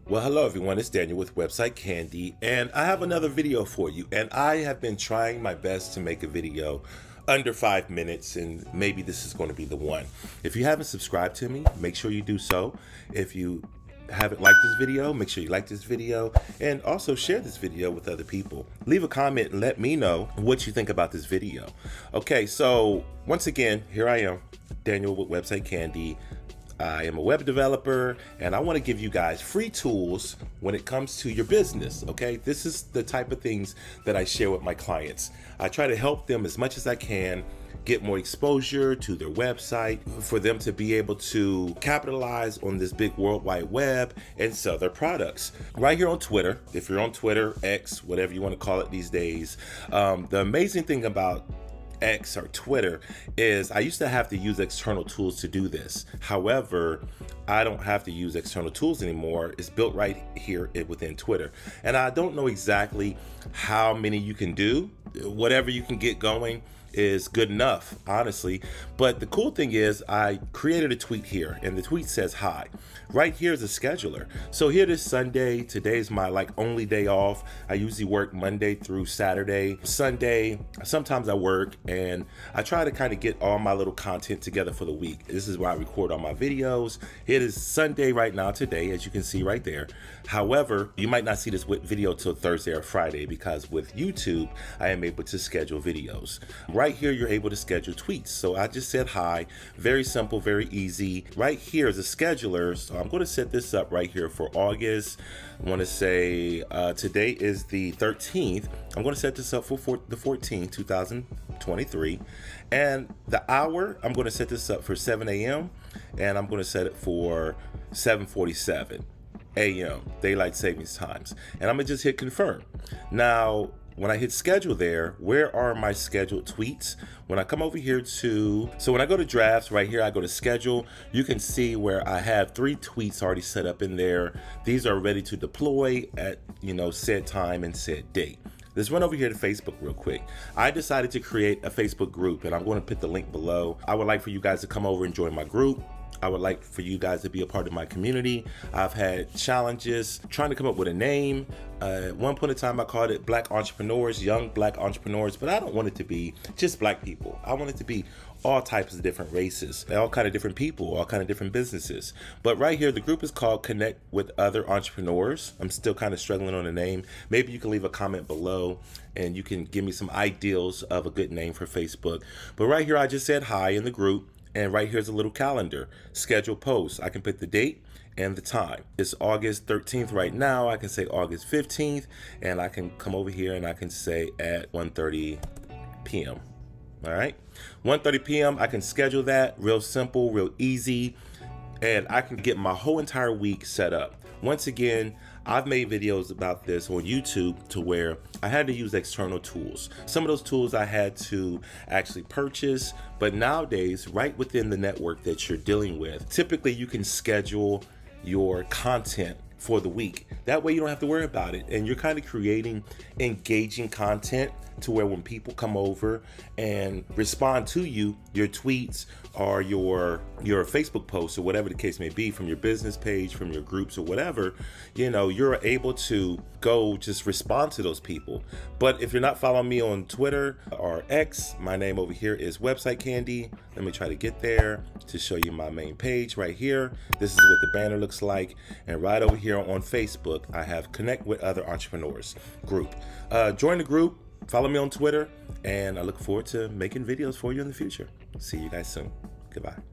Well, hello everyone, it's Daniel with Website Candy, and I have another video for you. And I have been trying my best to make a video under 5 minutes, and maybe this is going to be the one. If you haven't subscribed to me, make sure you do so. If you haven't liked this video, make sure you like this video, and also share this video with other people. Leave a comment and let me know what you think about this video. Okay, so once again, here I am, Daniel with Website Candy. I am a web developer, and I want to give you guys free tools when it comes to your business. Okay, this is the type of things that I share with my clients. I try to help them as much as I can get more exposure to their website, for them to be able to capitalize on this big world wide web and sell their products. Right here on Twitter, if you're on Twitter, X, whatever you want to call it these days, the amazing thing about X or Twitter is I used to have to use external tools to do this. However, I don't have to use external tools anymore. It's built right here within Twitter. And I don't know exactly how many you can do. Whatever you can get going is good enough, honestly. But the cool thing is I created a tweet here, and the tweet says hi. Right here is a scheduler. So here it is Sunday. Today's my only day off. I usually work Monday through Saturday. Sunday, sometimes I work, and I try to kind of get all my little content together for the week. This is where I record all my videos. It is Sunday right now today, as you can see right there. However, you might not see this video till Thursday or Friday, because with YouTube, I am able to schedule videos. Right here, you're able to schedule tweets. So I just said hi. Very simple, very easy. Right here is a scheduler. So I'm going to set this up right here for August. I want to say today is the 13th. I'm going to set this up for the 14th, 2023. And the hour, I'm going to set this up for 7 a.m. and I'm going to set it for 7:47 a.m. daylight savings times. And I'm going to just hit confirm. Now, when I hit schedule there, where are my scheduled tweets? When I come over here to, so when I go to drafts right here, I go to schedule, you can see where I have 3 tweets already set up in there. These are ready to deploy at, said time and said date. Let's run over here to Facebook real quick. I decided to create a Facebook group, and I'm going to put the link below. I would like for you guys to come over and join my group. I would like for you guys to be a part of my community. I've had challenges trying to come up with a name. At one point in time, I called it Black Entrepreneurs, Young Black Entrepreneurs, but I don't want it to be just Black people. I want it to be all types of different races, all kind of different people, all kind of different businesses. But right here, the group is called Connect with Other Entrepreneurs. I'm still kind of struggling on the name. Maybe you can leave a comment below and you can give me some ideals of a good name for Facebook. But right here, I just said hi in the group. And right here's a little calendar, schedule posts. I can put the date and the time. It's August 13th right now. I can say August 15th, and I can come over here and I can say at 1:30 p.m. All right, 1:30 p.m. I can schedule that, real simple, real easy, and I can get my whole entire week set up. Once again, I've made videos about this on YouTube to where I had to use external tools. Some of those tools I had to actually purchase, but nowadays, right within the network that you're dealing with, typically you can schedule your content for the week. That way you don't have to worry about it, and you're kind of creating engaging content to where when people come over and respond to you, your tweets or your Facebook posts or whatever the case may be, from your business page, from your groups or whatever, you're able to go just respond to those people. But if you're not following me on Twitter or X, my name over here is Website Candy. Let me try to get there to show you my main page right here. This is what the banner looks like. And right over here on Facebook, I have Connect with Other Entrepreneurs group. Join the group. Follow me on Twitter, and I look forward to making videos for you in the future. See you guys soon. Goodbye.